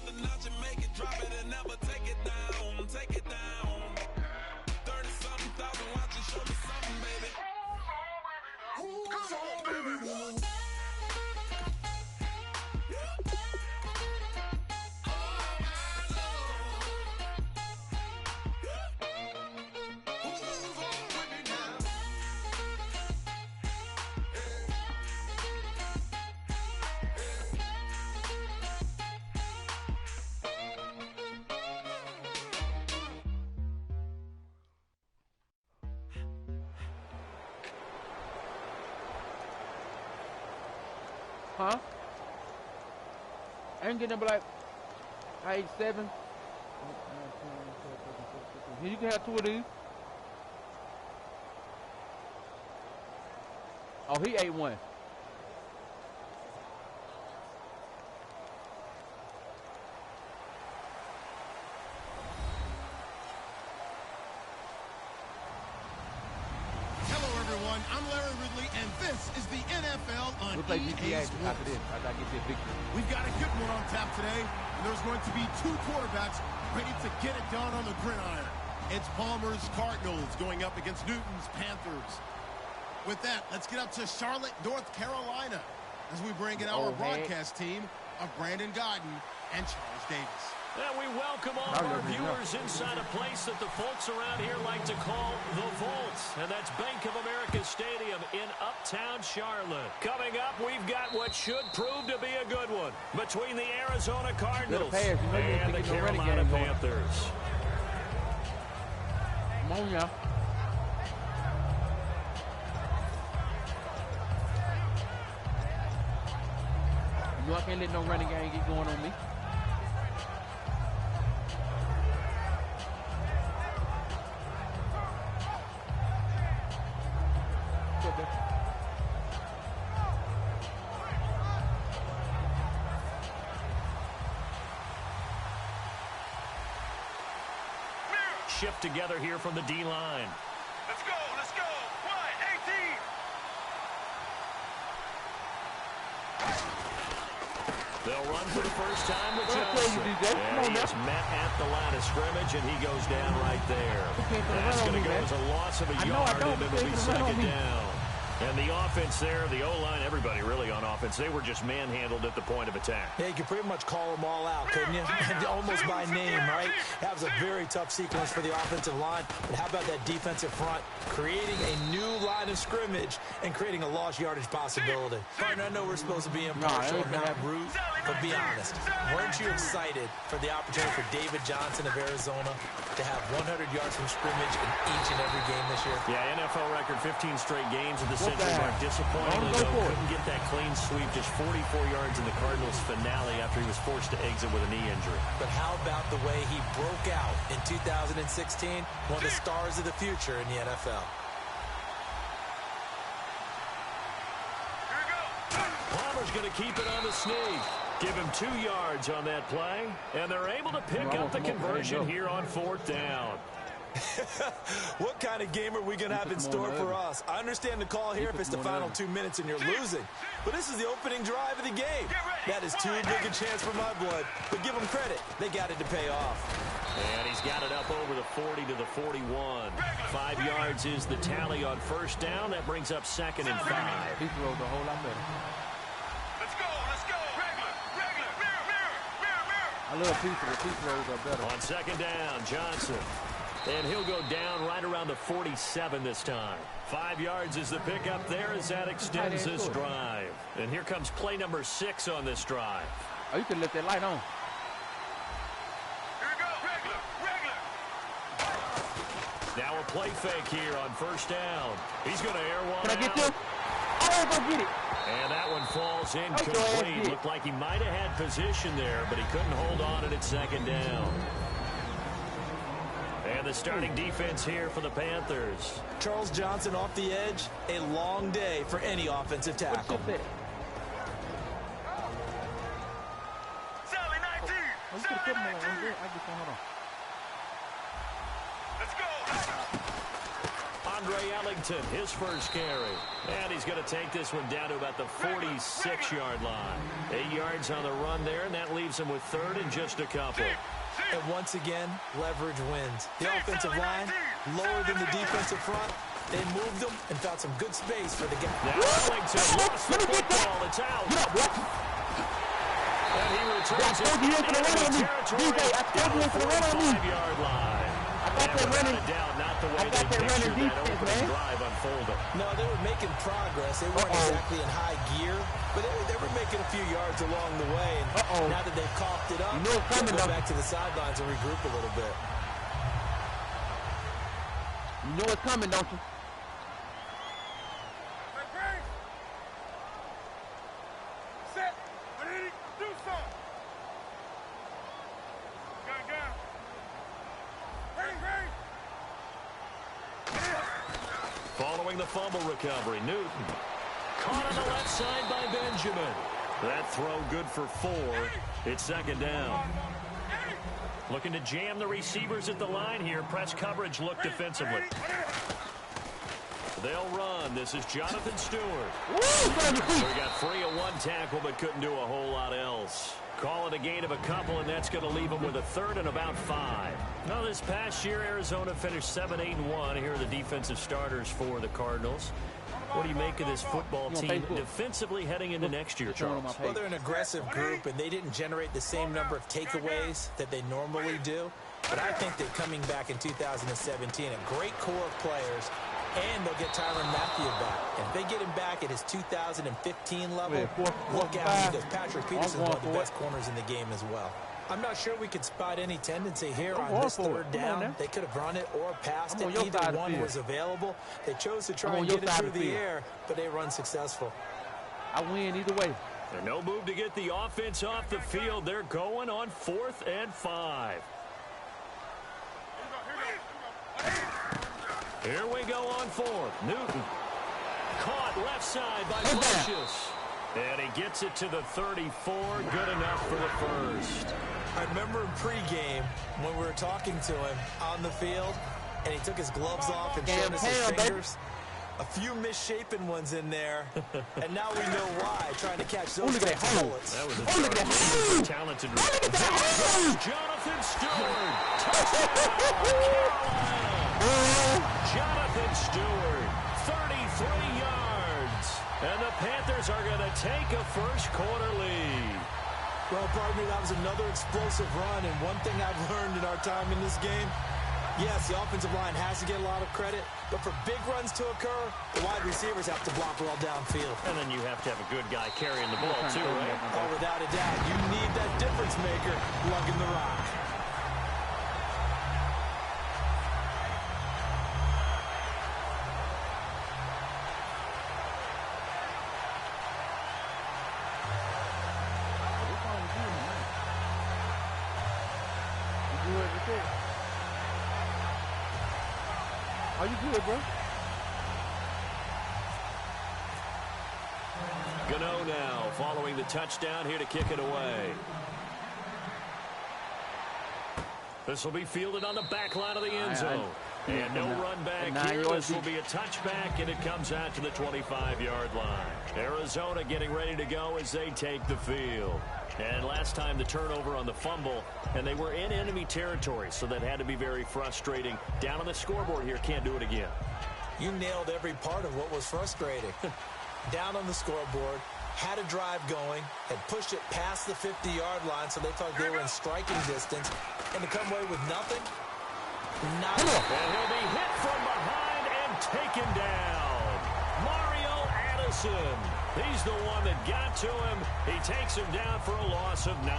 another notch and make it drop it and never take it down. Take it down. 30-something thousand watching, show me something, baby. Come on, baby. Huh? I ain't getting up like 87. You can have 2 of these. Oh, he ate 1. I'm Larry Ridley, and this is the NFL on we'll play GTA Sports. after this. I gotta get you a victory. We've got a good one on tap today, and there's going to be 2 quarterbacks ready to get it done on the gridiron. It's Palmer's Cardinals going up against Newton's Panthers. With that, let's get up to Charlotte, North Carolina, as we bring in our broadcast team of Brandon Godden and Charles Davis. And we welcome all of our viewers inside a place that the folks around here like to call the Vault. And that's Bank of America Stadium in Uptown Charlotte. Coming up, we've got what should prove to be a good one between the Arizona Cardinals and the Carolina Panthers. Come on, y'all. You know I can't let no running game get going on me. Shift together here from the D-line. Let's go, let's go. 1-18. They'll run for the first time with Johnson. And he is met at the line of scrimmage, and he goes down right there. That's going to go as a loss of a yard, and it'll be second down. And the offense there, the O-line, everybody really on offense, they were just manhandled at the point of attack. Yeah, you could pretty much call them all out, couldn't you? Almost by name, right? That was a very tough sequence for the offensive line. But how about that defensive front creating a new line of scrimmage and creating a lost yardage possibility? Partner, I know we're supposed to be impartial and not rude, but be honest. Weren't you excited for the opportunity for David Johnson of Arizona to have 100 yards from scrimmage in each and every game this year? Yeah, NFL record 15 straight games at the Century Mark. Disappointingly, though, couldn't get that clean sweep. Just 44 yards in the Cardinals' finale after he was forced to exit with a knee injury. But how about the way he broke out in 2016? One of the stars of the future in the NFL. Palmer's going to keep it on the sneak. Give him 2 yards on that play, and they're able to pick up the conversion here on 4th down. What kind of game are we going to have in store for us? I understand the call here if it's the final 2 minutes and you're losing. But this is the opening drive of the game. That is too big a chance for my blood. But give them credit. They got it to pay off. And he's got it up over the 40 to the 41. 5 yards is the tally on 1st down. That brings up 2nd and 5. He throws a whole lot better. Let's go, let's go. Regular, mirror. I love Pete throws are better. On 2nd down, Johnson. And he'll go down right around the 47 this time. 5 yards is the pickup there as that extends this drive. And here comes play number 6 on this drive. Oh, you can let that light on. Here we go. Regular. Now a play fake here on 1st down. He's going to air one Can I get out. this? Oh, go get it. And that one falls incomplete. Looked like he might have had position there, but he couldn't hold on at 2nd down. And the starting defense here for the Panthers. Charles Johnson off the edge. A long day for any offensive tackle. Sally 19. Sally 19. Let's go. On DeAndre Ellington, his first carry. And he's going to take this one down to about the 46-yard line. 8 yards on the run there, and that leaves him with third and just a couple. And once again, leverage wins. The offensive line, lower than the defensive front. They moved them and found some good space for the guy. Now Ellington lost the football. It's out. And he returns it to enemy territory down the 45-yard line. Without a doubt, not the way they pictured that opening drive unfolded. No, they were making progress. They weren't exactly in high gear, but they were making a few yards along the way. And now that they've coughed it up, they'll go back to the sidelines and regroup a little bit. You know it's coming, don't you? Following the fumble recovery, Newton caught on the left side by Benjamin. That throw good for 4. It's second down. Looking to jam the receivers at the line here. Press coverage look defensively. They'll run. This is Jonathan Stewart. We got free of 1 tackle, but couldn't do a whole lot else. Call it a gain of a couple, and that's going to leave them with a third and about 5. Now, this past year, Arizona finished 7-8-1. Here are the defensive starters for the Cardinals. What do you make of this football team defensively heading into next year, Charles? Well, they're an aggressive group, and they didn't generate the same number of takeaways that they normally do. But I think that coming back in 2017, a great core of players, and they'll get Tyrann Mathieu back. And if they get him back at his 2015 level, look out, because Patrick Peterson's one of the best corners in the game as well. I'm not sure we could spot any tendency here on this third down. They could have run it or passed it. Either one was available. They chose to try and get it through the air, but they run successful. I win either way. And no move to get the offense off the field. They're going on 4th and 5. Here we go on 4th. Newton caught left side by Lucius. And he gets it to the 34. Good enough for the first. I remember in pregame when we were talking to him on the field, and he took his gloves off and showed us his fingers. A few misshapen ones in there, and now we know why, trying to catch those types of bullets. That was a talented Jonathan Stewart. Jonathan Stewart, 33 yards. And the Panthers are going to take a first-quarter lead. Well, pardon me, that was another explosive run, and one thing I've learned in our time in this game, yes, the offensive line has to get a lot of credit, but for big runs to occur, the wide receivers have to block well downfield. And then you have to have a good guy carrying the ball, too, right? Oh, without a doubt. You need that difference maker lugging the rock. Are you good, bro? Gano now following the touchdown here to kick it away. This will be fielded on the back line of the end zone. And no run back here. This will be a touchback, and it comes out to the 25-yard line. Arizona getting ready to go as they take the field. And last time the turnover on the fumble, and they were in enemy territory, so that had to be very frustrating. Down on the scoreboard here, can't do it again. You nailed every part of what was frustrating. Down on the scoreboard, had a drive going, had pushed it past the 50-yard line, so they thought they were in striking distance, and to come away with nothing? Nothing. And he'll be hit from behind and taken down. Mario Addison. He's the one that got to him. He takes him down for a loss of 9.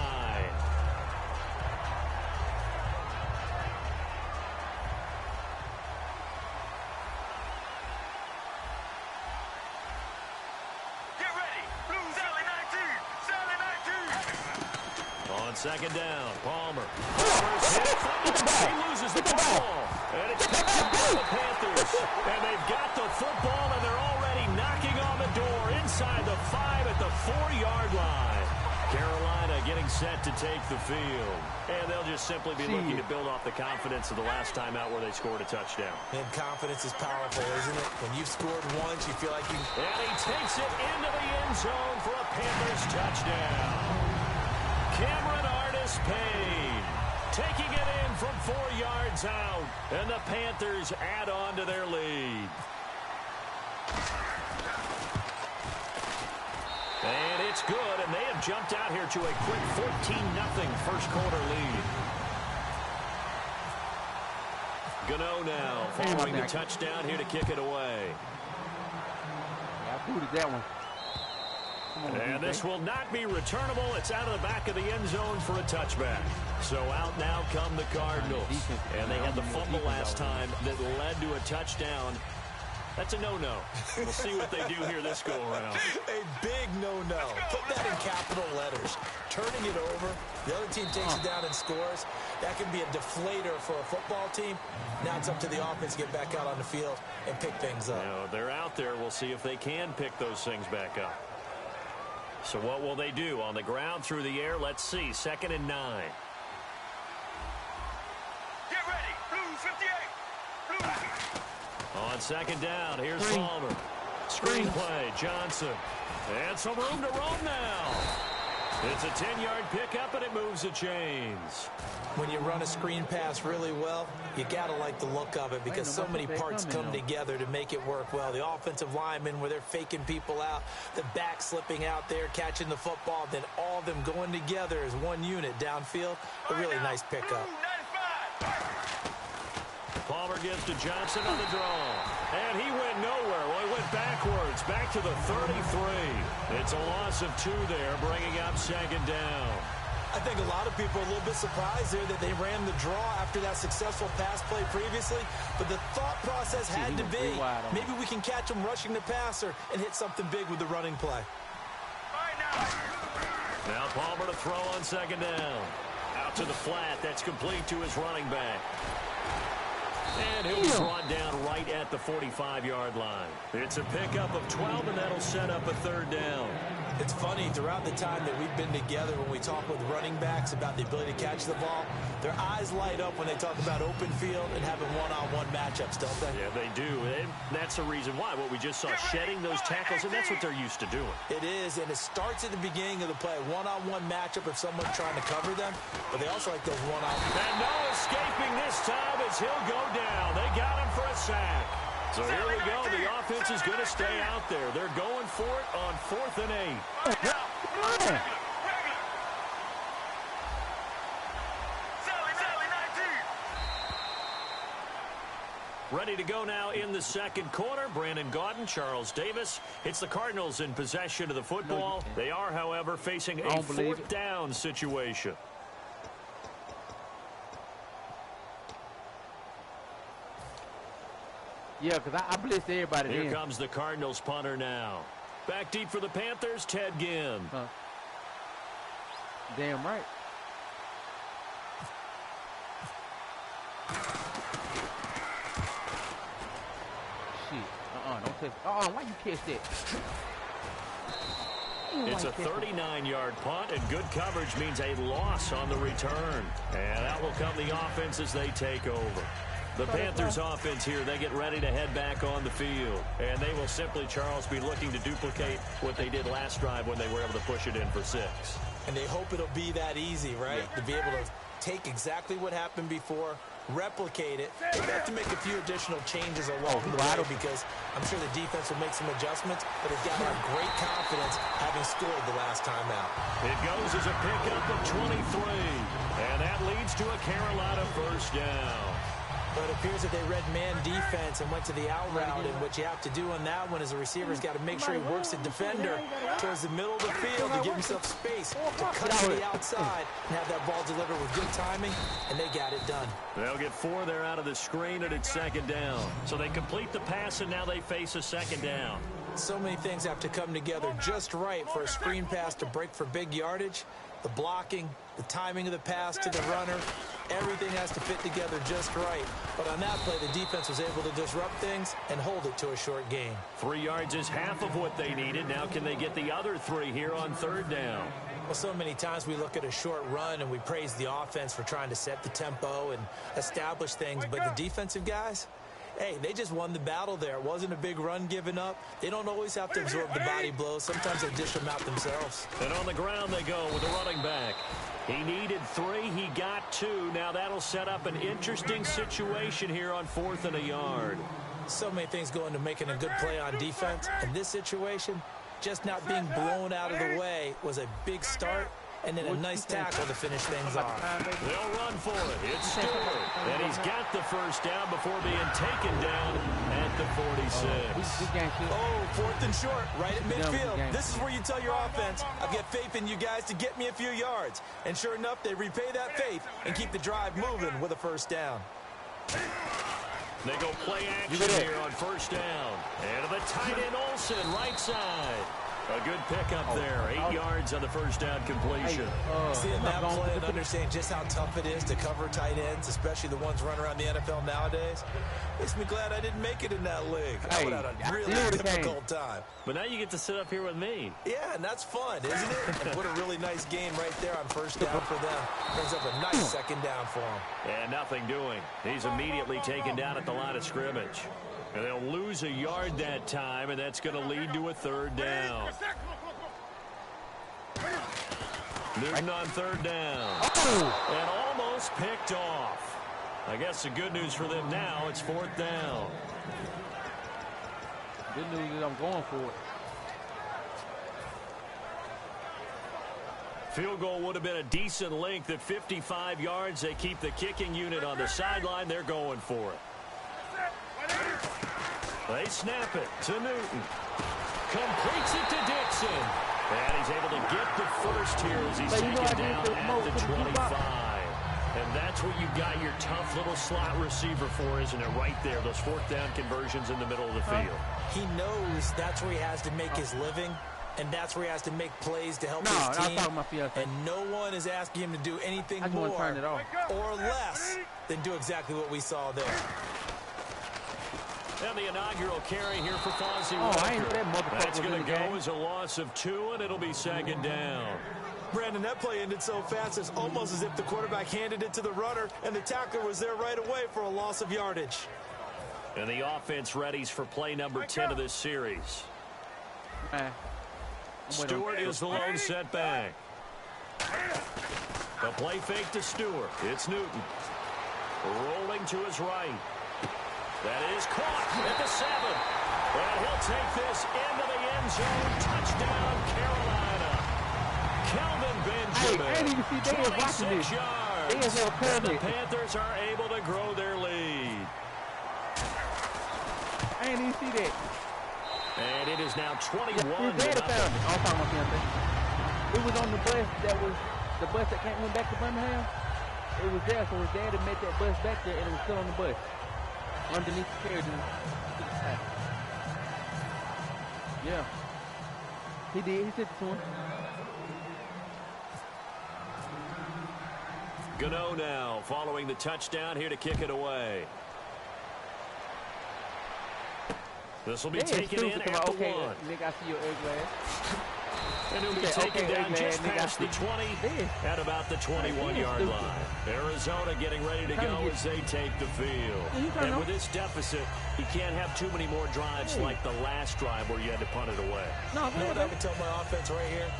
Get ready. Blue Sally 19. On second down, Palmer. Palmer's hit. He loses the football. And it's picked up by the Panthers. And they've got the football, and they're already knocking on the door inside the 5 at the 4-yard line. Carolina getting set to take the field. And they'll just simply be looking to build off the confidence of the last time out where they scored a touchdown. And confidence is powerful, isn't it? When you've scored once, you feel like you... And he takes it into the end zone for a Panthers touchdown. Cameron Artis-Payne taking it in from 4 yards out. And the Panthers add on to their lead. And it's good, and they have jumped out here to a quick 14-0 first quarter lead. Gano now following the touchdown here to kick it away. Yeah, I booted that one. And this will not be returnable. It's out of the back of the end zone for a touchback. So out now come the Cardinals. And they had the fumble last time that led to a touchdown. That's a no-no. We'll see what they do here this go-around. A big no-no. Put that in capital letters. Turning it over. The other team takes it down and scores. That can be a deflator for a football team. Now it's up to the offense to get back out on the field and pick things up. Now, they're out there. We'll see if they can pick those things back up. So what will they do? On the ground, through the air, let's see. 2nd and 9. Get ready. Blues 58. Blues. On 2nd down, here's Palmer. Screen play, Johnson. And some room to roam now. It's a 10-yard pickup, and it moves the chains. When you run a screen pass really well, you got to like the look of it because so many parts come together to make it work well. The offensive linemen, where they're faking people out, the back slipping out there, catching the football, then all of them going together as one unit downfield. A really nice pickup. Palmer gives to Johnson on the draw. And he went nowhere. Well, he went backwards, back to the 33. It's a loss of 2 there, bringing up 2nd down. I think a lot of people are a little bit surprised there that they ran the draw after that successful pass play previously. But the thought process had to be, maybe we can catch them rushing the passer and hit something big with the running play. Now Palmer to throw on 2nd down. Out to the flat. That's complete to his running back. And he'll be brought down right at the 45-yard line. It's a pickup of 12, and that'll set up a 3rd down. It's funny, throughout the time that we've been together, when we talk with running backs about the ability to catch the ball, their eyes light up when they talk about open field and having one-on-one matchups, don't they? Yeah, they do. And that's the reason why. What we just saw, shedding those tackles, and that's what they're used to doing. It is, and it starts at the beginning of the play. One-on-one matchup if someone's trying to cover them, but they also like those one-on-one. And no escaping this time as he'll go down. They got him for a sack. So here we go. The offense is going to stay out there. They're going for it on 4th and 8. Ready to go now in the 2nd quarter. Brandon Gaudin, Charles Davis. It's the Cardinals in possession of the football. They are, however, facing a 4th down situation. Yeah, because I blitzed everybody. Here comes the Cardinals punter now. Back deep for the Panthers, Ted Ginn. Damn right. Shit. Don't take. Why you catch that? It's a 39-yard punt, and good coverage means a loss on the return. And that will come the offense as they take over. The Panthers offense here, they get ready to head back on the field. And they will simply, Charles, be looking to duplicate what they did last drive when they were able to push it in for 6. And they hope it'll be that easy, right? Yeah. To be able to take exactly what happened before, replicate it. They have to make a few additional changes along the way because I'm sure the defense will make some adjustments, but they've got to have great confidence having scored the last time out. It goes as a pickup of 23. And that leads to a Carolina 1st down. But it appears that they read man defense and went to the out route, and what you have to do on that one is the receiver's got to make sure he works the defender towards the middle of the field to give himself space to cut to the outside and have that ball delivered with good timing, and they got it done. They'll get 4 there out of the screen, and it's 2nd down. So they complete the pass, and now they face a 2nd down. So many things have to come together just right for a screen pass to break for big yardage. The blocking, the timing of the pass to the runner, everything has to fit together just right. But on that play, the defense was able to disrupt things and hold it to a short gain. 3 yards is half of what they needed. Now can they get the other 3 here on 3rd down? Well, so many times we look at a short run and we praise the offense for trying to set the tempo and establish things, but the defensive guys, hey, they just won the battle there. It wasn't a big run given up. They don't always have to absorb the body blows. Sometimes they dish them out themselves. And on the ground they go with the running back. He needed 3. He got 2. Now that'll set up an interesting situation here on 4th and a yard. So many things go into making a good play on defense. In this situation, just not being blown out of the way was a big start, and then a nice tackle to finish things off. They'll run for it. It's Stewart. And he's got the first down before being taken down at the 46. Oh, 4th and short, right at midfield. This is where you tell your offense, I've got faith in you guys to get me a few yards. And sure enough, they repay that faith and keep the drive moving with a first down. They go play action here on first down. And to the tight end, Olsen, right side. A good pickup there. 8 yards on the first down completion. Seeing that play and understanding just how tough it is to cover tight ends, especially the ones running around the NFL nowadays, makes me glad I didn't make it in that league. I would have had a really difficult time. But now you get to sit up here with me. Yeah, and that's fun, isn't it? And what a really nice game right there on first down for them. Brings up a nice second down for them. And nothing doing. He's immediately taken down at the line of scrimmage. And they'll lose a yard that time, and that's going to lead to a 3rd down. Newton on 3rd down. And almost picked off. I guess the good news for them now, it's 4th down. Good news is I'm going for it. Field goal would have been a decent length at 55 yards. They keep the kicking unit on the sideline. They're going for it. They snap it to Newton. Completes it to Dixon. And he's able to get the first here as he's taken down at the 25. And that's what you got your tough little slot receiver for, isn't it? Right there, those 4th down conversions in the middle of the field. He knows that's where he has to make his living, and that's where he has to make plays to help his team. And no one is asking him to do anything more or less than do exactly what we saw there. And the inaugural carry here for Fonzie Walker. That's going to go as a loss of 2, and it'll be 2nd down. Brandon, that play ended so fast, it's almost as if the quarterback handed it to the runner, and the tackler was there right away for a loss of yardage. And the offense readies for play number 10 of this series. Stewart is the lone setback. The play fake to Stewart. It's Newton. Rolling to his right. That is caught at the 7. And he'll take this into the end zone. Touchdown, Carolina. Kelvin Benjamin, 26 yards. And the Panthers are able to grow their lead. I didn't even see that. And it is now 21 to nothing. It was on the bus the bus that went back to Birmingham. It was there, so his dad had met that bus back there, and it was still on the bus. Underneath the carriage. Yeah. He did. He said it to him. Gano now following the touchdown here to kick it away. This will be taken in at the 1. Nick, I see your egg glass. And he'll be taken down just past the 20 at about the 21-yard line. Arizona getting ready to go as they take the field. And with this deficit, he can't have too many more drives like the last drive where you had to punt it away. No, I can tell my offense right here.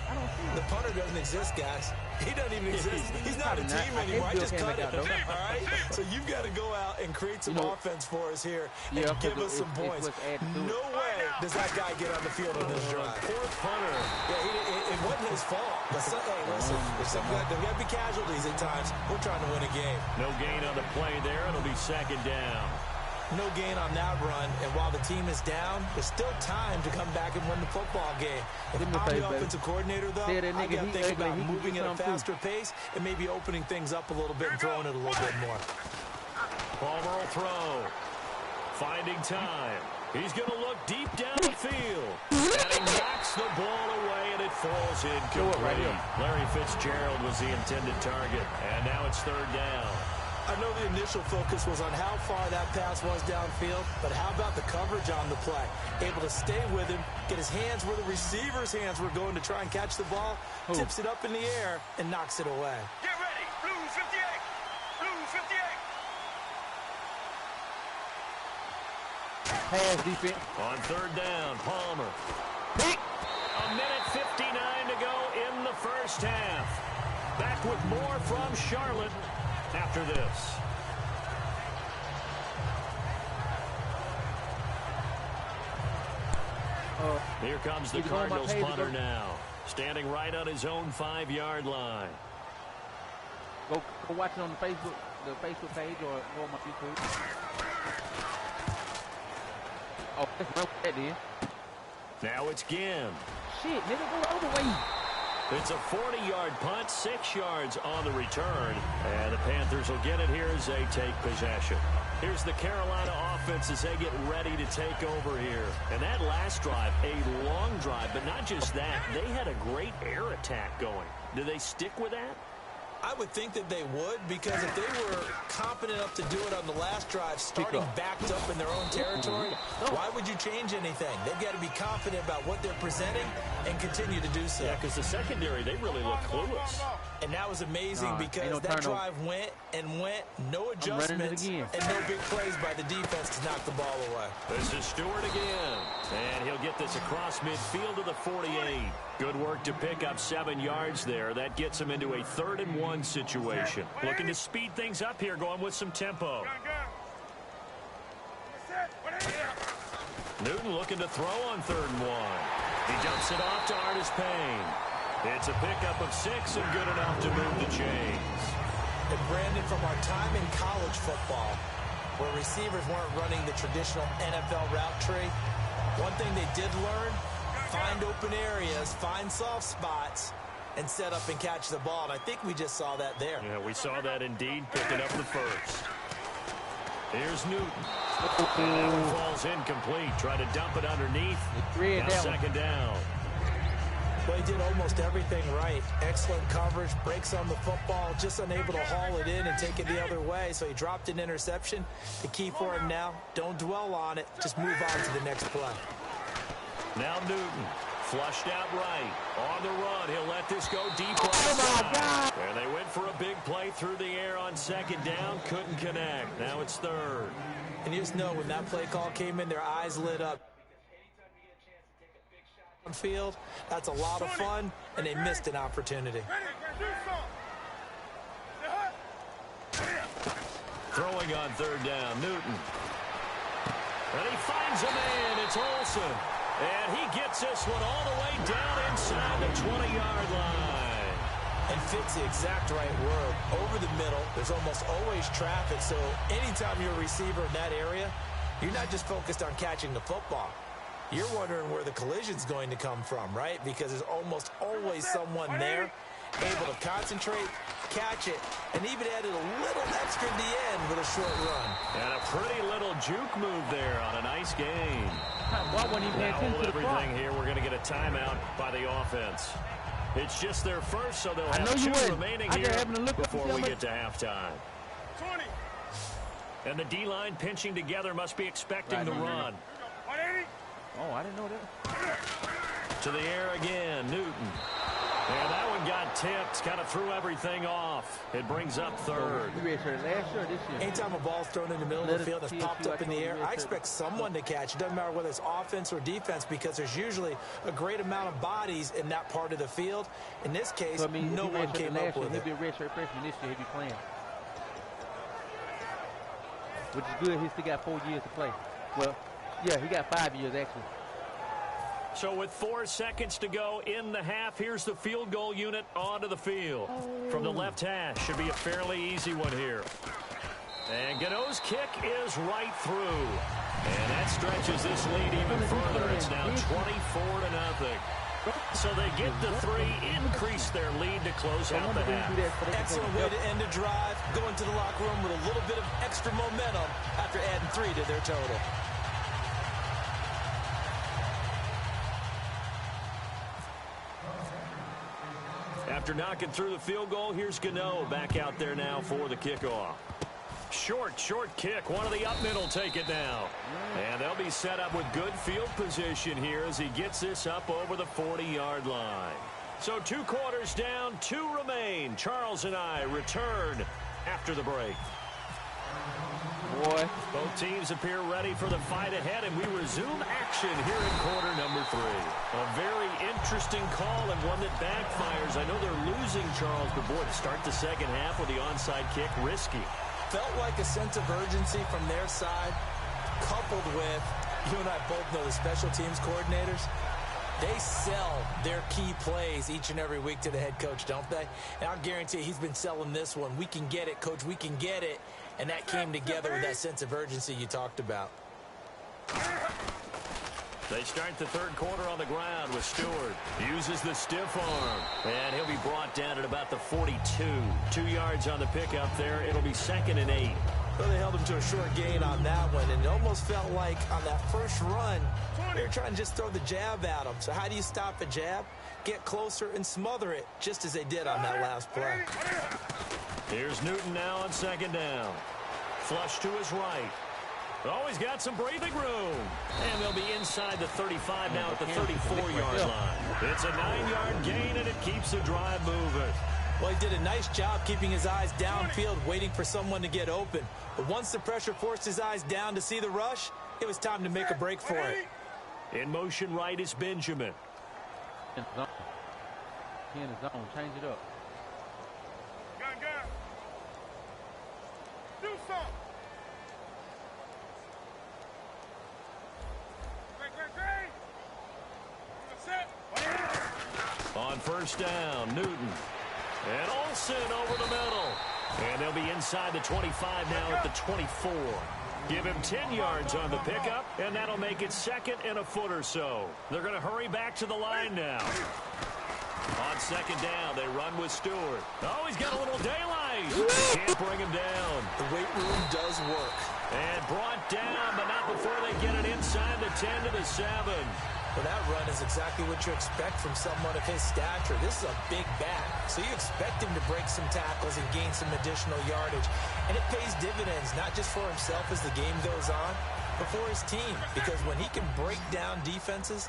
The punter doesn't exist, guys. He doesn't even exist. He's not a team anymore. I just cut it. All right? So you've got to go out and create some offense for us here and give us some points. No way does that guy get on the field on this drive. Poor punter. Yeah, it wasn't his fault. But hey, listen, there got to be casualties at times. We're trying to win a game. No gain on the play there. It'll be 2nd down. No gain on that run, and while the team is down, there's still time to come back and win the football game. If I'm the offensive coordinator, though, I got to think about moving at a faster pace and maybe opening things up a little bit and throwing it a little bit more. Palmer will throw. Finding time. He's going to look deep down the field. And he knocks the ball away, and it falls incomplete. Larry Fitzgerald was the intended target, and now it's 3rd down. I know the initial focus was on how far that pass was downfield, but how about the coverage on the play? Able to stay with him, get his hands where the receiver's hands were going to try and catch the ball, tips it up in the air, and knocks it away. Get ready, Blue 58. Blue 58. Pass defense. On third down, Palmer. Pick. A minute 59 to go in the first half. Back with more from Charlotte after this. Here comes the Cardinals punter now. Standing right on his own 5-yard line. Go watch it on the Facebook page, or go on my YouTube. Oh, that's right that is. Now it's Ginn. Shit, nigga, go the other way. It's a 40-yard punt, 6 yards on the return. And the Panthers will get it here as they take possession. Here's the Carolina offense as they get ready to take over here. And that last drive, a long drive, but not just that. They had a great air attack going. Do they stick with that? I would think that they would, because if they were competent enough to do it on the last drive, starting backed up in their own territory, why would you change anything? They've got to be confident about what they're presenting and continue to do so. Yeah, because the secondary, they really look clueless. And that was amazing because that drive went, no adjustments, and no big plays by the defense to knock the ball away. This is Stewart again, and he'll get this across midfield to the 48. Good work to pick up 7 yards there. That gets him into a 3rd-and-1 situation. Looking to speed things up here, going with some tempo. Newton looking to throw on 3rd and 1. He dumps it off to Artis Payne. It's a pickup of 6 and good enough to move the chains. And Brandon, from our time in college football, where receivers weren't running the traditional NFL route tree, one thing they did learn: find open areas, find soft spots, and set up and catch the ball. And I think we just saw that there. Yeah, we saw that indeed, picking up the first. Here's Newton. And that one falls incomplete. Try to dump it underneath. Now 2nd down. Well, he did almost everything right. Excellent coverage, breaks on the football, just unable to haul it in and take it the other way. So he dropped an interception. The key for him now, don't dwell on it. Just move on to the next play. Now Newton, flushed out right. On the run, he'll let this go deep. Oh, my God. And they went for a big play through the air on 2nd down. Couldn't connect. Now it's 3rd. And you just know when that play call came in, their eyes lit up. Field, that's a lot of fun, and they missed an opportunity. Throwing on 3rd down, Newton. And he finds a man. It's Olsen. And he gets this one all the way down inside the 20-yard line. And fits the exact right word. Over the middle, there's almost always traffic, so anytime you're a receiver in that area, you're not just focused on catching the football. You're wondering where the collision's going to come from, right? Because there's almost always someone there able to concentrate, catch it, and even added a little extra at the end with a short run. And a pretty little juke move there on a nice gain. Why wouldn't he Now hold everything here. We're going to get a timeout by the offense. It's just their first, so they'll have 2 remaining here before we get to halftime. 20. And the D-line pinching together, must be expecting the run. 180. Oh, I didn't know that. To the air again, Newton. And that one got tipped, kind of threw everything off. It brings up 3rd. You redshirt last year or this year? Anytime a ball's thrown in the middle of the field that's popped up in the air, I expect someone to catch. It doesn't matter whether it's offense or defense, because there's usually a great amount of bodies in that part of the field. In this case, so, I mean, no one came up with it. He'll be a redshirt freshman this year. He'll be playing. Which is good. He's still got 4 years to play. Well, yeah, he got 5 years, actually. So with 4 seconds to go in the half, here's the field goal unit onto the field. From the left hash, should be a fairly easy one here. And Gano's kick is right through. And that stretches this lead even further. It's now 24-0. So they get the 3, increase their lead to close out the half. Excellent way to end a drive. Go into the locker room with a little bit of extra momentum after adding 3 to their total. After knocking through the field goal, here's Gano back out there now for the kickoff. Short kick. One of the up middle take it now. And they'll be set up with good field position here as he gets this up over the 40-yard line. So 2 quarters down, 2 remain. Charles and I return after the break. Boy. Both teams appear ready for the fight ahead, and we resume action here in quarter number 3. A very interesting call and one that backfires. I know they're losing, Charles, but boy, to start the second half with the onside kick, risky. Felt like a sense of urgency from their side, coupled with, you and I both know the special teams coordinators, they sell their key plays each and every week to the head coach, don't they? And I'll guarantee he's been selling this one. We can get it, coach, we can get it. And that came together with that sense of urgency you talked about. They start the third quarter on the ground with Stewart. Uses the stiff arm. And he'll be brought down at about the 42. 2 yards on the pickup there. It'll be 2nd and 8. Well, they held him to a short gain on that one, and it almost felt like on that first run, they were trying to just throw the jab at him. So how do you stop a jab? Get closer and smother it, just as they did on that last play. Here's Newton now on 2nd down. Flush to his right. Oh, he's got some breathing room. And they'll be inside the 35 now at the 34-yard line. It's a 9-yard gain, and it keeps the drive moving. Well, he did a nice job keeping his eyes downfield, waiting for someone to get open. But once the pressure forced his eyes down to see the rush, it was time to make a break for it. In motion right is Benjamin. In the zone. He in the zone. Change it up. Gun. Do something. Great. On 1st down, Newton. And Olsen over the middle. And they'll be inside the 25 now at the 24. Give him 10 yards on the pickup, and that'll make it 2nd and a foot or so. They're going to hurry back to the line now. On 2nd down, they run with Stewart. Oh, he's got a little daylight. Can't bring him down. The weight room does work. And brought down, but not before they get it inside the 10 to the 7. Well, that run is exactly what you expect from someone of his stature. This is a big back, so you expect him to break some tackles and gain some additional yardage. And it pays dividends, not just for himself as the game goes on, but for his team. Because when he can break down defenses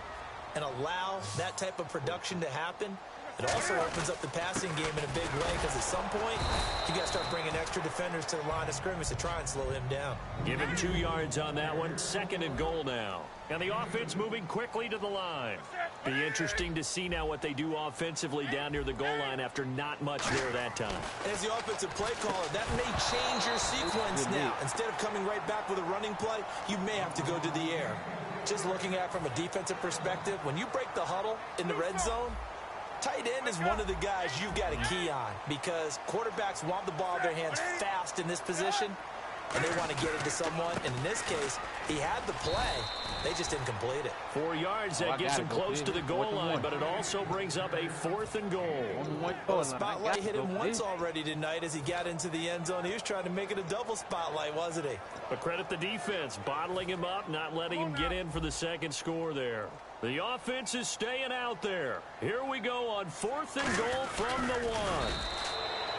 and allow that type of production to happen, it also opens up the passing game in a big way, because at some point, you got to start bringing extra defenders to the line of scrimmage to try and slow him down. Give him 2 yards on that one. 2nd and goal now. And the offense moving quickly to the line. Be interesting to see now what they do offensively down near the goal line after not much there that time. As the offensive play caller, that may change your sequence now. Instead of coming right back with a running play, you may have to go to the air. Just looking at it from a defensive perspective, when you break the huddle in the red zone, tight end is one of the guys you've got a key on, because quarterbacks want the ball in their hands fast in this position, and they want to get it to someone. And in this case, he had the play. They just didn't complete it. 4 yards, that gets him close to the goal line, but it also brings up a 4th and goal. Well, the spotlight hit him once already tonight as he got into the end zone. He was trying to make it a double spotlight, wasn't he? But credit the defense, bottling him up, not letting him get in for the 2nd score there. The offense is staying out there. Here we go on 4th and goal from the 1.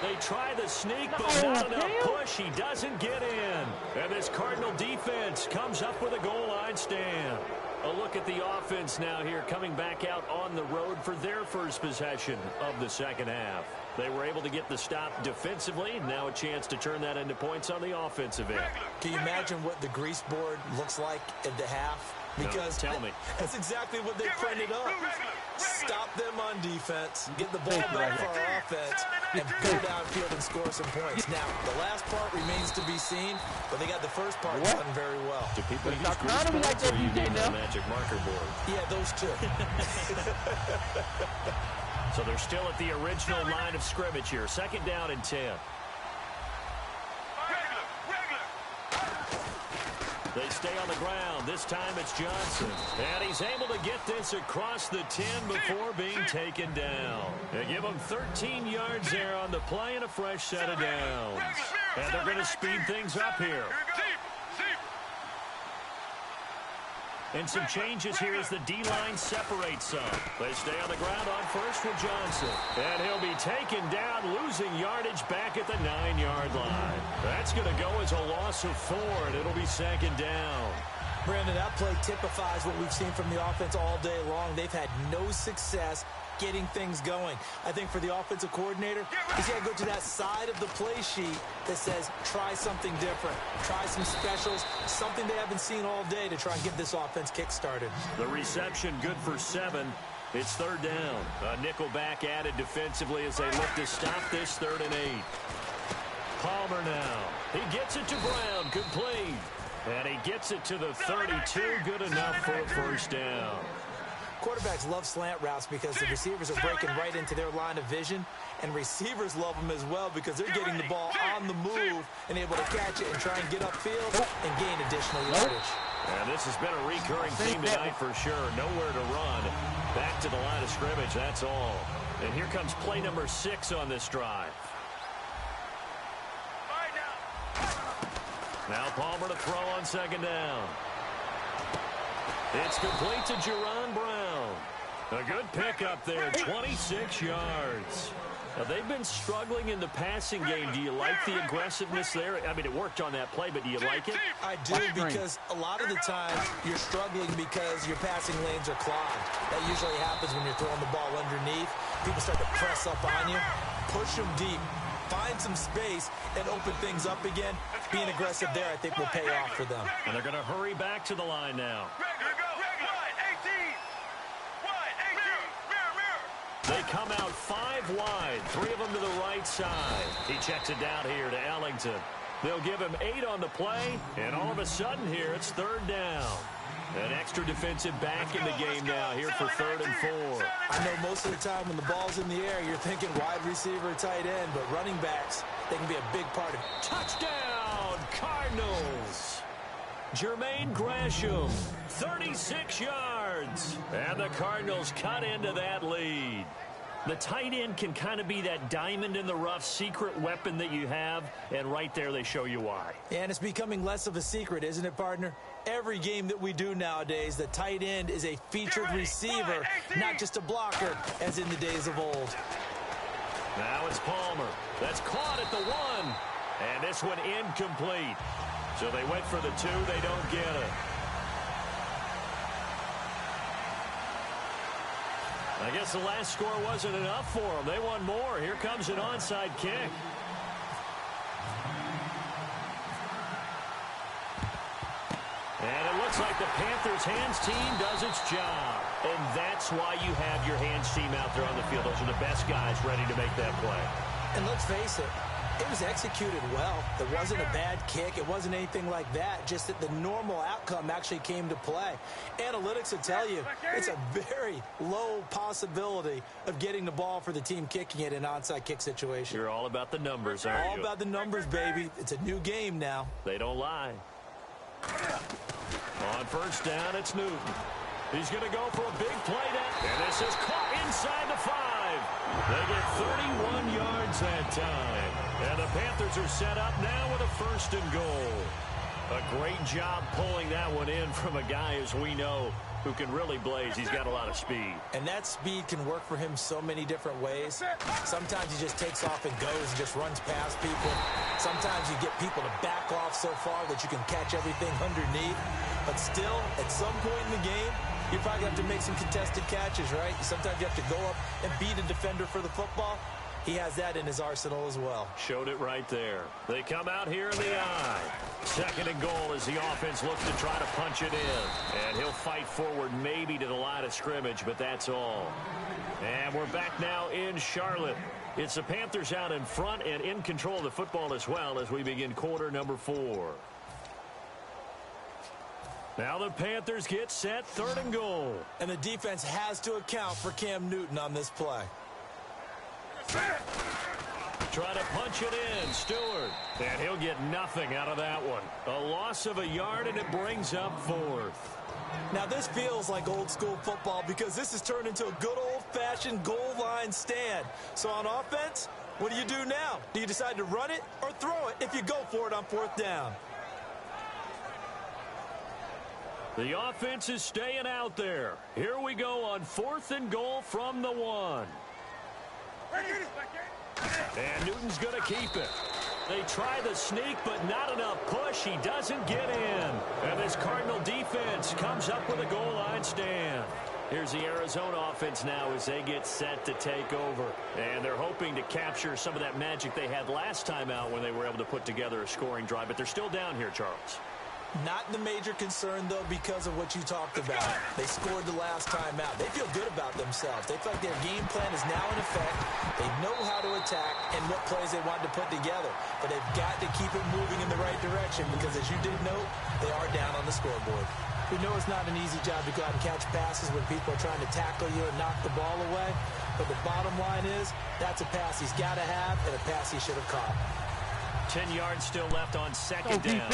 They try the sneak, but not enough push. He doesn't get in. And this Cardinal defense comes up with a goal line stand. A look at the offense now here, coming back out on the road for their first possession of the second half. They were able to get the stop defensively. Now a chance to turn that into points on the offensive end. Can you imagine what the grease board looks like at the half? Because no, tell me. That's exactly what they printed up. Stop them on defense, get the ball back for our offense, and go downfield and score some points. Now, the last part remains to be seen, but they got the first part done very well. Do people use grease boards, or you need a magic marker board? Yeah, those two. So they're still at the original line of scrimmage here. 2nd down and 10. They stay on the ground. This time it's Johnson. And he's able to get this across the 10 before being taken down. They give him 13 yards there on the play and a fresh set of downs. And they're going to speed things up here. And some changes here as the D-line separates some. They stay on the ground on first with Johnson. And he'll be taken down, losing yardage back at the 9-yard line. That's going to go as a loss of 4, and it'll be second down. Brandon, that play typifies what we've seen from the offense all day long. They've had no success getting things going. I think for the offensive coordinator, he's got to go to that side of the play sheet that says, try something different. Try some specials, something they haven't seen all day to try and get this offense kick-started. The reception good for 7. It's third down. A nickel back added defensively as they look to stop this 3rd and 8. Palmer now. He gets it to Brown. Complete. And he gets it to the 32. Good enough for a first down. Quarterbacks love slant routes because the receivers are breaking right into their line of vision, and receivers love them as well because they're getting the ball on the move and able to catch it and try and get upfield and gain additional yardage. And this has been a recurring theme tonight for sure. Nowhere to run. Back to the line of scrimmage, that's all. And here comes play number 6 on this drive. Now Palmer to throw on second down. It's complete to Jerron Brown. A good pickup there, 26 yards. Now, they've been struggling in the passing game. Do you like the aggressiveness there? I mean, it worked on that play, but do you like it? I do, because a lot of the time you're struggling because your passing lanes are clogged. That usually happens when you're throwing the ball underneath. People start to press up on you. Push them deep. Find some space and open things up again. Being aggressive there, I think, will pay off for them. And they're going to hurry back to the line now. They come out 5 wide, 3 of them to the right side. He checks it down here to Ellington. They'll give him 8 on the play, and all of a sudden here it's 3rd down. An extra defensive back in the game now here for 3rd and 4. I know most of the time when the ball's in the air, you're thinking wide receiver, tight end, but running backs, they can be a big part of it. Touchdown, Cardinals! Jermaine Gresham, 36 yards. And the Cardinals cut into that lead. The tight end can kind of be that diamond in the rough secret weapon that you have, and right there they show you why. And it's becoming less of a secret, isn't it, partner? Every game that we do nowadays, the tight end is a featured receiver, not just a blocker, as in the days of old. Now it's Palmer. That's caught at the 1. And this one incomplete. So they went for the 2. They don't get it. I guess the last score wasn't enough for them. They want more. Here comes an onside kick. And it looks like the Panthers' hands team does its job. And that's why you have your hands team out there on the field. Those are the best guys ready to make that play. And let's face it, it was executed well. There wasn't a bad kick. It wasn't anything like that. Just that the normal outcome actually came to play. Analytics will tell you it's a very low possibility of getting the ball for the team kicking it in an onside kick situation. You're all about the numbers, aren't you? All about the numbers, baby. It's a new game now. They don't lie. On first down, it's Newton. He's going to go for a big play down. And this is caught inside the 5. They get 31 yards that time. And the Panthers are set up now with a 1st and goal. A great job pulling that one in from a guy, as we know, who can really blaze. He's got a lot of speed. And that speed can work for him so many different ways. Sometimes he just takes off and goes and just runs past people. Sometimes you get people to back off so far that you can catch everything underneath. But still, at some point in the game, you probably have to make some contested catches, right? Sometimes you have to go up and beat a defender for the football. He has that in his arsenal as well. Showed it right there. They come out here in the eye. 2nd and goal as the offense looks to try to punch it in. And he'll fight forward maybe to the line of scrimmage, but that's all. And we're back now in Charlotte. It's the Panthers out in front and in control of the football as well as we begin quarter number 4. Now the Panthers get set, 3rd and goal. And the defense has to account for Cam Newton on this play. Try to punch it in, Stewart. And he'll get nothing out of that one. A loss of a yard, and it brings up 4th. Now this feels like old school football because this has turned into a good old-fashioned goal line stand. So on offense, what do you do now? Do you decide to run it or throw it if you go for it on 4th down? The offense is staying out there. Here we go on 4th and goal from the 1. And Newton's going to keep it. They try the sneak, but not enough push. He doesn't get in. And this Cardinal defense comes up with a goal line stand. Here's the Arizona offense now as they get set to take over. And they're hoping to capture some of that magic they had last time out when they were able to put together a scoring drive. But they're still down here, Charles. Not the major concern, though, because of what you talked about. They scored the last time out. They feel good about themselves. They feel like their game plan is now in effect. They know how to attack and what plays they want to put together. But they've got to keep it moving in the right direction because, as you did note, they are down on the scoreboard. We know it's not an easy job to go out and catch passes when people are trying to tackle you and knock the ball away. But the bottom line is that's a pass he's got to have and a pass he should have caught. 10 yards still left on second down.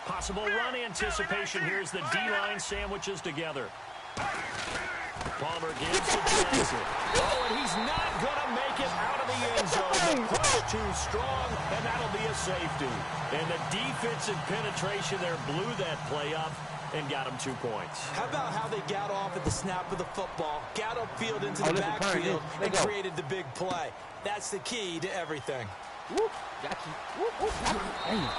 Possible run anticipation. Here's the D-line sandwiches together. Palmer gives to Johnson. Oh, and he's not going to make it out of the end zone. The push too strong, and that'll be a safety. And the defensive penetration there blew that play up and got him 2 points. How about how they got off at the snap of the football, got upfield into the backfield, and created the big play. That's the key to everything. Whoop, got you. Whoop, whoop, got you. Damn.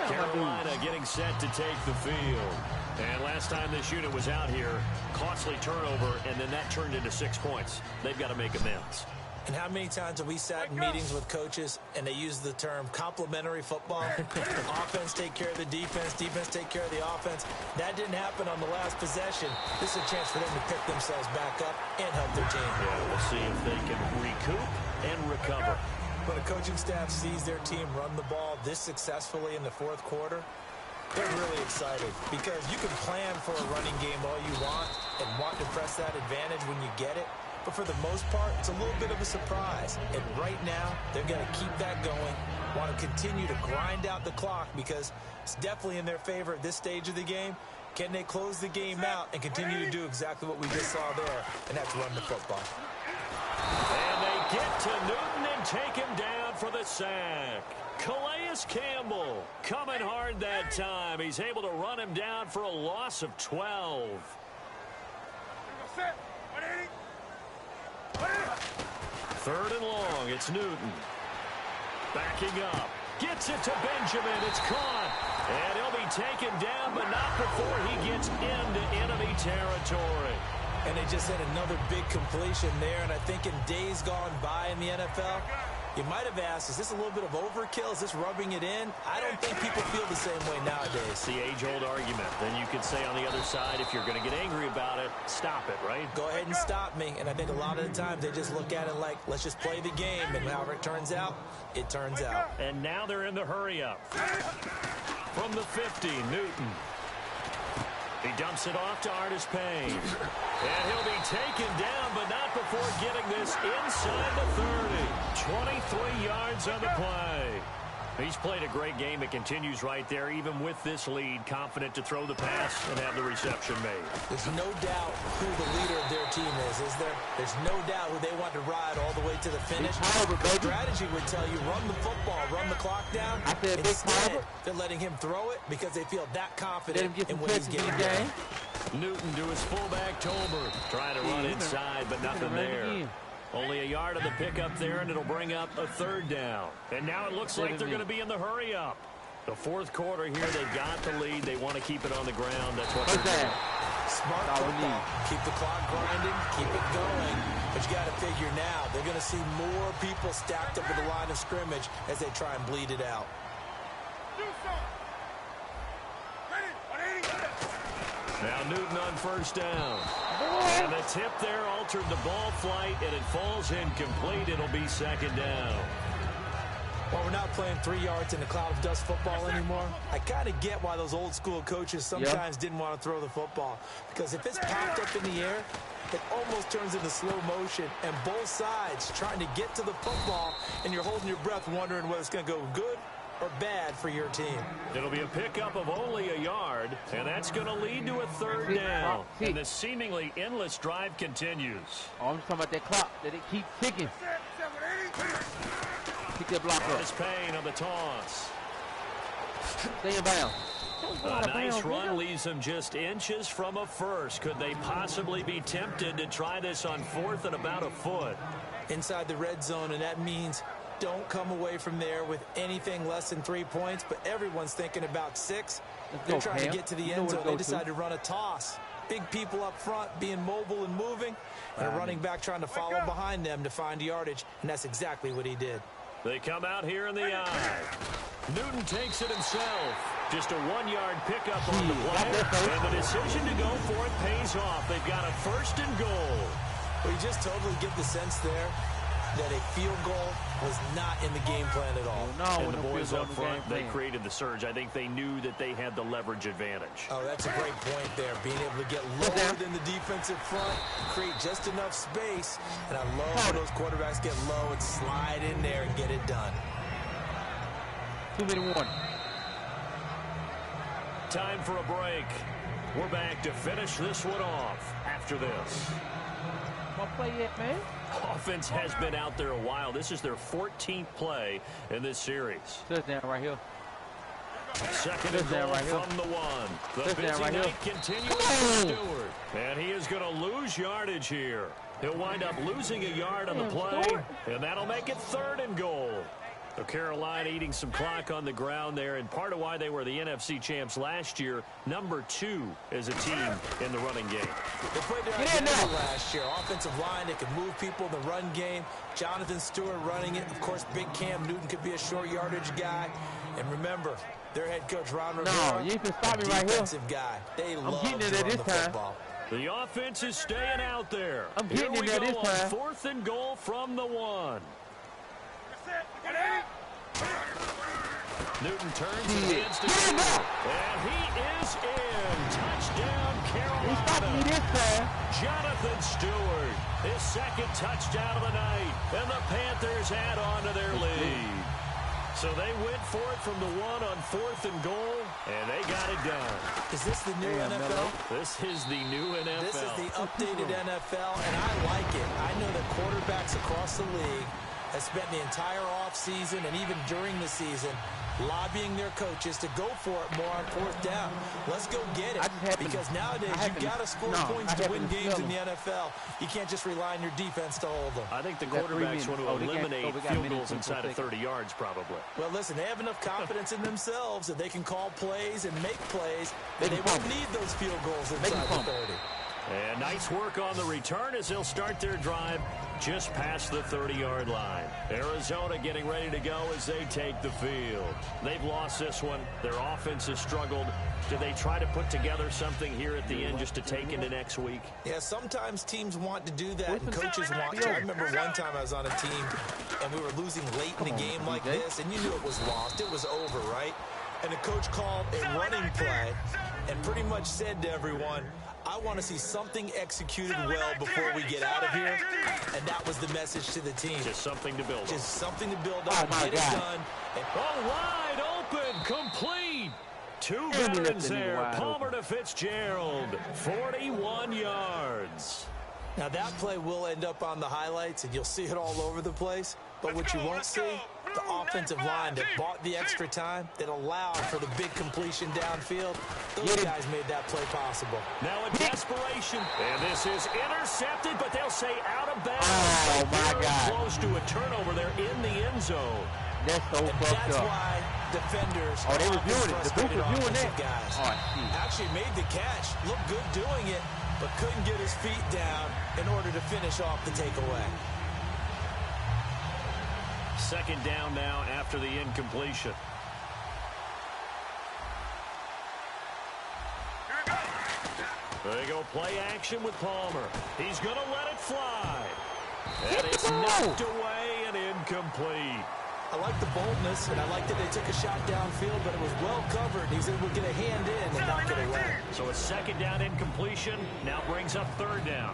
Carolina getting set to take the field. And last time this unit was out here, costly turnover, and then that turned into 6 points. They've got to make amends. And how many times have we sat in meetings with coaches and they use the term complementary football? Offense take care of the defense, defense take care of the offense. That didn't happen on the last possession. This is a chance for them to pick themselves back up and help their team. Yeah, we'll see if they can recoup and recover. When a coaching staff sees their team run the ball this successfully in the fourth quarter, they're really excited because you can plan for a running game all you want and want to press that advantage when you get it. But for the most part, it's a little bit of a surprise. And right now, they're going to keep that going, want to continue to grind out the clock because it's definitely in their favor at this stage of the game. Can they close the game out and continue to do exactly what we just saw there, and that's run the football. And they get to Newton and take him down for the sack. Calais Campbell coming hard that time. He's able to run him down for a loss of 12. Third and long. It's Newton. Backing up. Gets it to Benjamin. It's caught. And he'll be taken down, but not before he gets into enemy territory. And they just had another big completion there. And I think in days gone by in the NFL, you might have asked, is this a little bit of overkill? Is this rubbing it in? I don't think people feel the same way nowadays. It's the age-old argument. Then you could say on the other side, if you're going to get angry about it, stop it, right? Go ahead and stop me. And I think a lot of the times they just look at it like, let's just play the game. And however it turns out, it turns out. And now they're in the hurry-up. From the 50, Newton. He dumps it off to Artis Payne. And he'll be taken down, but not before getting this inside the 30. 23 yards on the play. He's played a great game. It continues right there, even with this lead. Confident to throw the pass and have the reception made. There's no doubt who the leader of their team is there? There's no doubt who they want to ride all the way to the finish. The strategy would tell you, run the football, run the clock down. Instead, they're letting him throw it because they feel that confident in what he's getting done. Newton to his fullback, Tolbert. Trying to run inside, but nothing there. Only a yard of the pickup there, and it'll bring up a third down. And now it looks like they're going to be in the hurry-up. The fourth quarter here, they've got the lead. They want to keep it on the ground. That's what they're doing. Smart football. Keep the clock grinding, keep it going. But you got to figure now, they're going to see more people stacked up at the line of scrimmage as they try and bleed it out. Now Newton on first down. And the tip there altered the ball flight, and it falls incomplete. It'll be second down. Well, we're not playing 3 yards in a cloud of dust football anymore. I kind of get why those old school coaches sometimes didn't want to throw the football. Because if it's popped up in the air, it almost turns into slow motion. And both sides trying to get to the football, and you're holding your breath wondering whether it's going to go good or bad for your team. It'll be a pickup of only a yard, and that's going to lead to a third down. And the seemingly endless drive continues. Oh, I'm just talking about that clock, that it keeps ticking. Pick that block up. Artis Payne on the toss. Stay in bounds. A nice run leaves them just inches from a first. Could they possibly be tempted to try this on fourth and about a foot? inside the red zone, and that means don't come away from there with anything less than 3 points, but everyone's thinking about 6. They're trying to get to the end zone. They decide to run a toss. Big people up front being mobile and moving, and a running back trying to follow behind them to find yardage, and that's exactly what he did. They come out here in the eye. Newton takes it himself. Just a 1-yard pickup on the play, and the decision to go for it pays off. They've got a 1st and goal. Well, you just totally get the sense there that a field goal was not in the game plan at all. No, and the boys up front, they created the surge. I think they knew that they had the leverage advantage. Oh, that's a great point there. Being able to get lower than the defensive front, create just enough space. And I love when those quarterbacks get low and slide in there and get it done. 2-minute. Time for a break. We're back to finish this one off after this. What play yet, man? Offense has been out there a while. This is their 14th play in this series. Touchdown right here. 2nd and goal from the 1. The busy night continuing for Stewart. And he is going to lose yardage here. He'll wind up losing a yard on the play, and that'll make it 3rd and goal. So Carolina eating some clock on the ground there, and part of why they were the NFC champs last year, number 2 as a team in the running game. They played their identity last year. Offensive line, they could move people in the run game. Jonathan Stewart running it. Of course, big Cam Newton could be a short yardage guy. And remember, their head coach, Ron Rivera, you can stop me right here. Defensive guy. They love to run the football. The offense is staying out there. I'm getting it this time. 4th and goal from the 1. Newton turns and hands to Stewart. And he is in. Touchdown, Carolina. He stopped me this time. Jonathan Stewart, his 2nd touchdown of the night. And the Panthers add on to their lead. So they went for it from the 1 on 4th and goal, and they got it done. Is this the new NFL? This is the new NFL. This is the updated NFL, and I like it. I know that quarterbacks across the league have spent the entire offseason and even during the season lobbying their coaches to go for it more on 4th down. Let's go get it. Because nowadays you've got to score points to win games in the NFL. You can't just rely on your defense to hold them. I think the quarterbacks want to eliminate field goals inside of 30 yards probably. Well, listen, they have enough confidence in themselves that they can call plays and make plays, but they won't need those field goals inside the 30. And nice work on the return as they'll start their drive just past the 30-yard line. Arizona getting ready to go as they take the field. They've lost this one. Their offense has struggled. Do they try to put together something here at the end just to take into next week? Yeah, sometimes teams want to do that and coaches want to. I remember one time I was on a team and we were losing late in the game like this, and you knew it was lost. It was over, right? And the coach called a running play and pretty much said to everyone, I want to see something executed well before we get out of here. And that was the message to the team. Just something to build on. Just something to build on. Get it done. Wide open, complete. 2 veterans there. Palmer to Fitzgerald. 41 yards. Now that play will end up on the highlights, and you'll see it all over the place. But what you won't see, the offensive line that bought the extra time, that allowed for the big completion downfield, those guys made that play possible. Now in desperation, and this is intercepted, but they'll say out of bounds. Oh, my God. Close to a turnover there in the end zone. That's so fucked up. That's why defenders they reviewing it. The booth reviewing that. Guys Oh, actually made the catch, looked good doing it, but couldn't get his feet down in order to finish off the takeaway. 2nd down now after the incompletion. They go play action with Palmer. He's going to let it fly. And it's knocked away and incomplete. I like the boldness, and I like that they took a shot downfield, but it was well covered. He's able to get a hand in and knock it away. So a 2nd down incompletion now brings up 3rd down.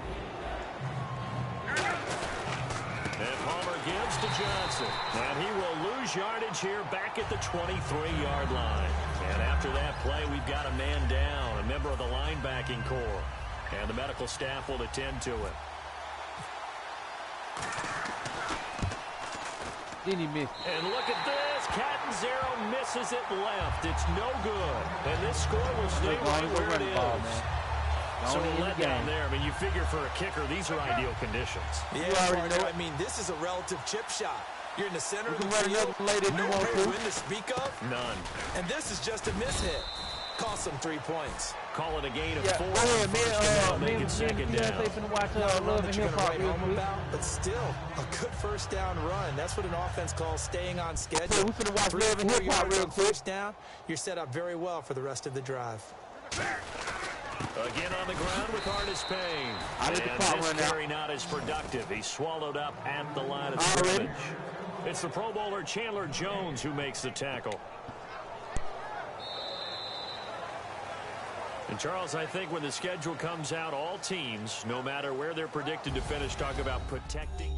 And Palmer gives to Johnson. And he will lose yardage here back at the 23-yard line. And after that play, we've got a man down, a member of the linebacking corps. And the medical staff will attend to it. Didn't he miss? And look at this. Catanzaro misses it left. It's no good. And this score will stay right where it is. So a letdown there. I mean, you figure for a kicker, these are ideal conditions. Yeah, I mean, this is a relative chip shot. You're in the center of the field, no rear wind to speak of. None. And this is just a mishit. Cost them 3 points. Call it a gain of 4. Go ahead, Make it second down. Love and hip hop real quick. But still, a good first down run. That's what an offense calls staying on schedule. We're going to watch Love and hip hop real quick. First down, you're set up very well for the rest of the drive. Again on the ground with Artis Payne. And this carry not as productive. He's swallowed up at the line of scrimmage. It's the Pro Bowler Chandler Jones who makes the tackle. And, Charles, I think when the schedule comes out, all teams, no matter where they're predicted to finish, talk about protecting